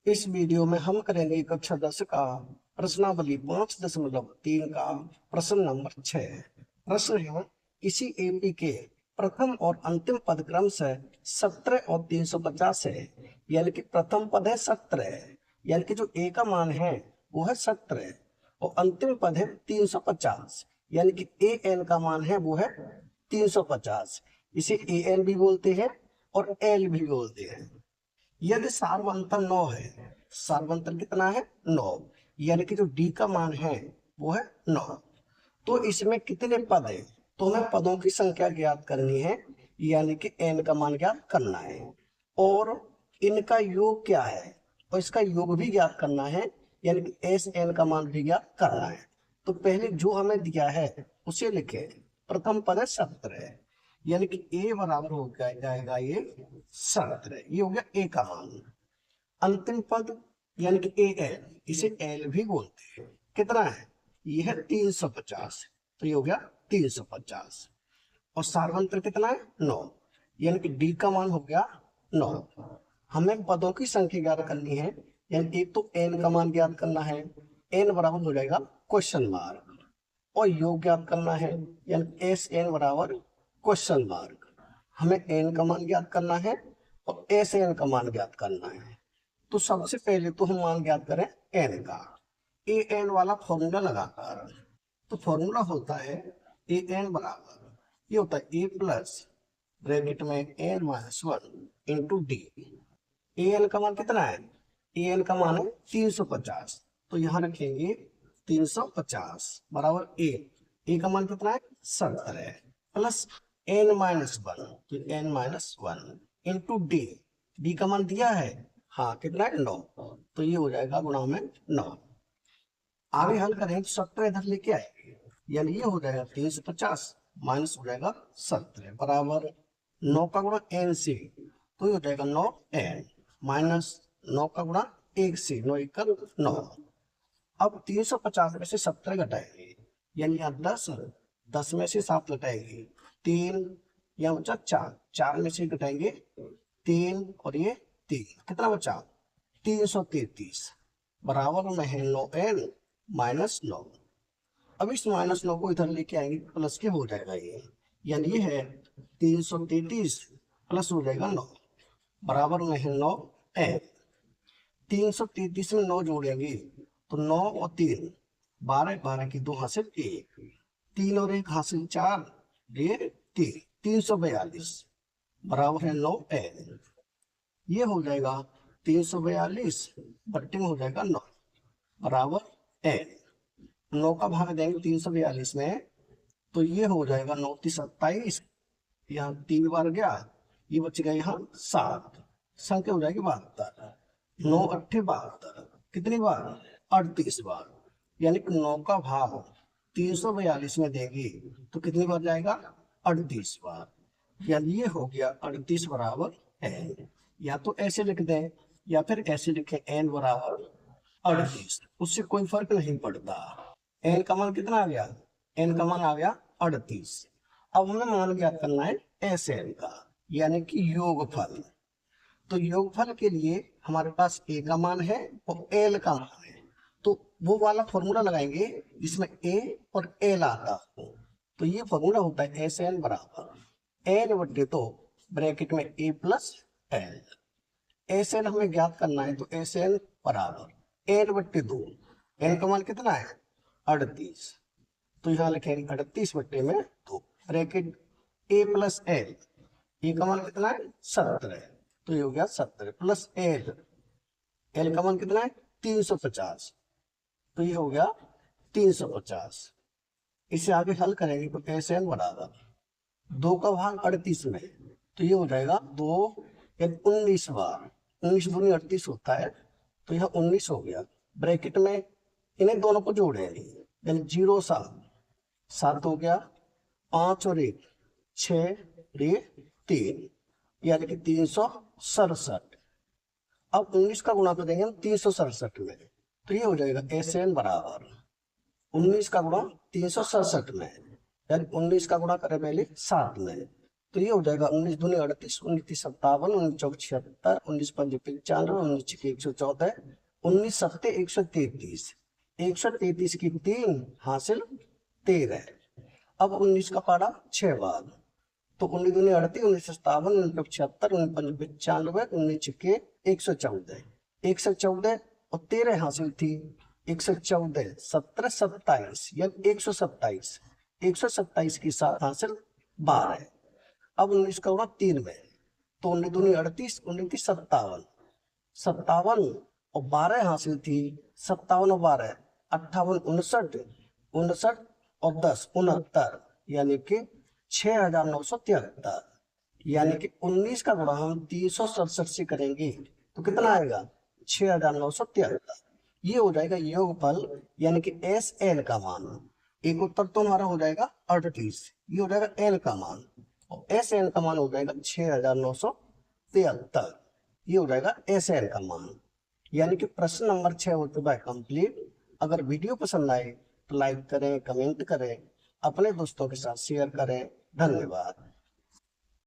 इस वीडियो में हम करेंगे कक्षा 10 का प्रश्नावली 5.3 का प्रश्न नंबर 6। प्रश्न है, किसी एपी के प्रथम और अंतिम पद क्रम से 17 और 350 है। यानी कि प्रथम पद है 17, यानी कि जो ए का मान है वो है 17 और अंतिम पद है 350, यानी कि ए एन का मान है वो है 350। इसे ए एन भी बोलते हैं और एल भी बोलते हैं। यदि सार्वंतर 9 है, सार्वंतर कितना है 9, यानी कि जो डी का मान है वो है 9, तो इसमें कितने पद है? तो हमें पदों की संख्या ज्ञात करनी है, यानी कि एन का मान ज्ञात करना है और इनका योग क्या है और इसका योग भी ज्ञात करना है, यानी कि एस एन का मान भी ज्ञात करना है। तो पहले जो हमें दिया है उसे लिखे। प्रथम पद है 17, यानी कि ए बराबर हो जाएगा ये 17, ये हो गया ए का मान। अंतिम पद यानी कि ए एल, इसे एल भी बोलते हैं, कितना है? ये है 350, तो ये हो गया 350। और सार्वंत्र कितना है 9, यानी कि डी का मान हो गया 9। हमें पदों की संख्या ज्ञात करनी है, यानी एक तो एन का मान ज्ञात करना है, एन बराबर हो जाएगा क्वेश्चन मार्क, और योग ज्ञात करना है, यानी एस एन बराबर क्वेश्चन मार्क। हमें एन का मान ज्ञात करना है और एस एन का मान ज्ञात करना है। तो सबसे पहले तो हम मान ज्ञात करें एन का। ए एन वाला फॉर्मूला लगाकर, तो फॉर्मूला होता है ए एन बराबर, ये होता है ए प्लस ब्रैकेट में N minus 1 into D. A N का मान कितना है? ए एन का मान है 350, तो यहाँ रखेंगे 350 बराबर ए का मान कितना है 17 प्लस एन माइनस 1, तो एन माइनस 1 इंटू डी का मान दिया है, हाँ कितना है 9, तो ये हो जाएगा गुणा में 9। आगे हल करें तो 17 इधर लेके आएंगे, यानी ये हो जाएगा 350 माइनस हो जाएगा 17 बराबर 9 का गुणा एन से, तो ये हो जाएगा 9 एन माइनस 9 का गुणा 1 से, 9 1 9। अब 350 में से 17 घटाएंगे, यानी यहाँ 10 में से 7 घटाएंगे 3, यहाँ बचा 4 में से घटाएंगे 3 और ये 3, कितना बचा 333 बराबर में है 9 एन माइनस 9। अब इस माइनस 9 को इधर लेके आएंगे, प्लस के हो जाएगा ये, यानी ये है 333 प्लस हो जाएगा 9 बराबर में है 9 एन। 333 में 9 जोड़ेंगे तो 9 और 3 12, 12 की 2 हासिल 1, 3 और 1 हासिल 4, ये 342 बराबर है 9 एन। ये हो जाएगा 342 बट्टे में हो जाएगा 9 बराबर एन। 9 का भाग देंगे 342 में, तो ये हो जाएगा 9 3 27, यहाँ 3 बार गया, ये बच गया यहाँ 7, संख्या हो जाएगी 72, 9 8 72, कितनी बार 38 बार, यानी कि 9 का भाग 342 में देंगे तो कितनी बार जाएगा 38 बार, यानी ये हो गया 38 बराबर एन। या तो ऐसे लिख दें या फिर ऐसे लिखें एन बराबर 38, उससे कोई फर्क नहीं पड़ता। एन का मान कितना आ गया? एन का मान आ गया 38। अब हमें मान ज्ञात करना है एस एन का, यानी कि योगफल। तो योगफल के लिए हमारे पास ए का मान है और एल का मान है, तो वो वाला फॉर्मूला लगाएंगे जिसमें ए और एल आता हो। तो ये फॉर्मूला होता है एस एन बराबर एन बटे तो ब्रैकेट में ए प्लस एल। एस एन हमें ज्ञात करना है, तो एस एन बराबर एन बट्टे 2, एन का मान कितना है 38, तो यहाँ लिखेंगे 38 बट्टे में 2 ब्रैकेट ए प्लस एल, ए का मान कितना है 17, तो ये हो गया 17 प्लस एल, एल का मान कितना है 350, तो ये हो गया 350। इसे आगे हल करेंगे तो एस एन बराबर 2 का भाग 38 में, तो ये हो जाएगा 2 या 19 बार, 19 दूनी 38 होता है, तो यह 19 हो गया। ब्रैकेट में इन्हें दोनों को जोड़ेंगे, यानी 0 7 हो गया, 5 और 1 6 3, यानी कि 367। अब 19 का गुणा कर देंगे हम 367 में, तो ये हो जाएगा एस एन बराबर 19 का गुणा 367 में, यानी 19 का गुणा करें पहले 7 में, तो ये हो जाएगा 19 दूनी 38, 19 तीस 57, 19 चौक 76, 19 पंज 95, 19 छक्के 114, 19 सत्ते 133, 133 की 3 हासिल 13। अब 19 का पारा 6 बार, तो 19 दूनी 38, 19 57, 19 चौक 76, 19 पंज 95, 19 छक्के 114, 114 और 13 हासिल थी, 114 17 27 या 127, 127 की 7 हासिल 12। अब 19 का 3 में, तो 19 दूनी 38, 19 की 57, 57 और 12 हासिल थी, 57 और 12 58, 59, 59 और 10 69, यानी कि 6973। यानी कि 19 का गुणा हम 367 से करेंगे तो कितना आएगा 6973। ये हो जाएगा योगफल यानी कि एस एल का मान। एक उत्तर तो हमारा हो जाएगा 38, ये हो जाएगा एल का मान, और एस एल का मान हो जाएगा 6973, ये हो जाएगा एस एल का मान। यानी कि प्रश्न नंबर 6 हो चुका है कंप्लीट। अगर वीडियो पसंद आए तो लाइक करें, कमेंट करें, अपने दोस्तों के साथ शेयर करें। धन्यवाद।